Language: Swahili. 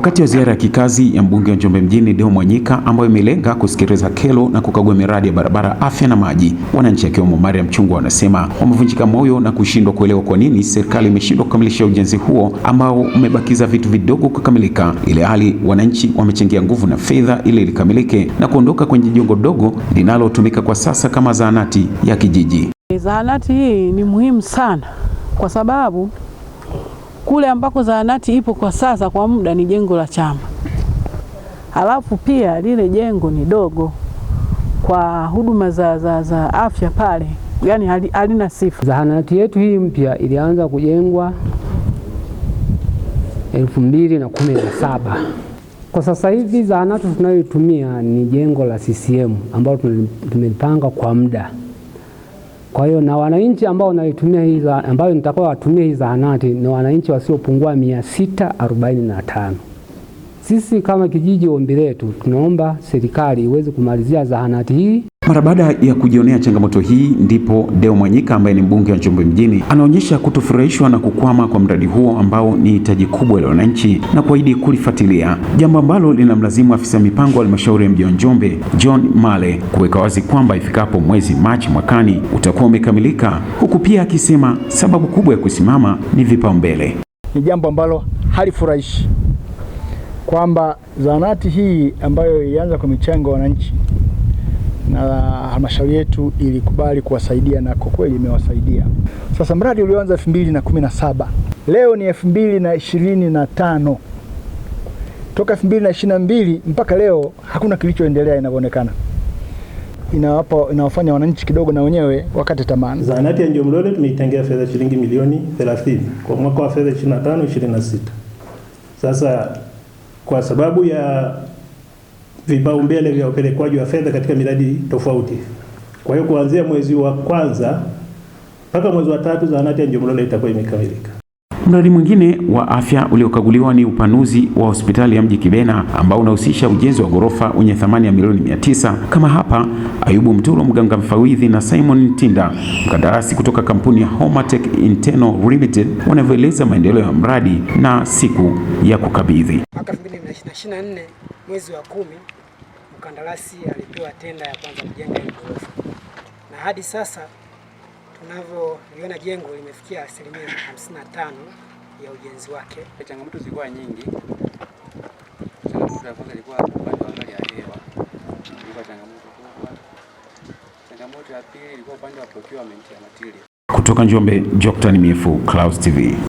Wakati wa ziara ya kikazi ya mbunge wa Njombe mjini Deo Mwanyika ambayo imelenga kusikiliza kero na kukagua miradi ya barabara, afya na maji, wananchi akiwemo Mariam Chungwa wanasema wamevunjika moyo na kushindwa kuelewa kwa nini serikali imeshindwa kukamilisha ujenzi huo ambao umebakiza vitu vidogo kukamilika, ile hali wananchi wamechangia nguvu na fedha ili likamilike na kuondoka kwenye jengo dogo linalotumika kwa sasa kama zahanati ya kijiji. Zahanati hii ni muhimu sana kwa sababu kule ambako zahanati ipo kwa sasa kwa muda ni jengo la chama. Halafu pia lile jengo ni dogo kwa huduma za afya pale, yani halina sifa. Zahanati yetu hii mpya ilianza kujengwa 2017. Kwa sasa hivi zahanati tunayotumia ni jengo la CCM ambalo tumelipanga kwa muda. Kwa hiyo na wananchi ambao wanaitumia ambayo nitakao watumia hii zahanati ni wananchi wasiopungua 645. Sisi kama kijiji, ombi letu tunaomba serikali iweze kumalizia zahanati hii. Mara baada ya kujionea changamoto hii, ndipo Deo Mwanyika ambaye ni mbunge wa Njombe mjini anaonyesha kutofurahishwa na kukwama kwa mradi huo ambao ni hitaji kubwa la wananchi na kuahidi kulifuatilia, jambo ambalo linamlazimu afisa mipango wa halmashauri ya mji wa Njombe John Male kuweka wazi kwamba ifikapo mwezi Machi mwakani utakuwa umekamilika, huku pia akisema sababu kubwa ya kusimama ni vipaumbele. Ni jambo ambalo halifurahishi kwamba zahanati hii ambayo ilianza kwa michango ya wananchi na halmashauri yetu ilikubali kuwasaidia na kwa kweli imewasaidia. Sasa mradi ulioanza 2017, leo ni 2025. Toka 2022 mpaka leo hakuna kilichoendelea inavyoonekana. Inawafanya wananchi kidogo na wenyewe wakate tamaa. Zahanati ya Njombe tumeitengea fedha shilingi milioni 30 kwa mwaka wa fedha 25-26. Sasa kwa sababu ya vipaumbele vya upelekwaji wa fedha katika miradi tofauti, kwa hiyo kuanzia mwezi wa kwanza mpaka mwezi wa 3 zahanati ya Njombe itakuwa imekamilika. Mradi mwingine wa afya uliokaguliwa ni upanuzi wa hospitali ya mji Kibena ambao unahusisha ujenzi wa ghorofa wenye thamani ya milioni 900. Kama hapa Ayubu Mturo, mganga mfawidhi, na Simon Ntinda, mkandarasi kutoka kampuni ya Homatech Internal Limited, wanavyoeleza maendeleo ya mradi na siku ya kukabidhi. Mwaka 2024 mwezi wa 10 mkandarasi alipewa tenda ya kwanza kujenga ghorofa, na hadi sasa tunavyoiona jengo limefikia 55% ya ujenzi wake. Changamoto zilikuwa nyingi. Changamoto ya kwanza ilikuwa upande wa hali ya hewa. Ilikuwa changamoto kubwa. Changamoto ya pili ilikuwa upande wa procurement ya material. Kutoka Njombe, Joctan Myefu, Clouds TV.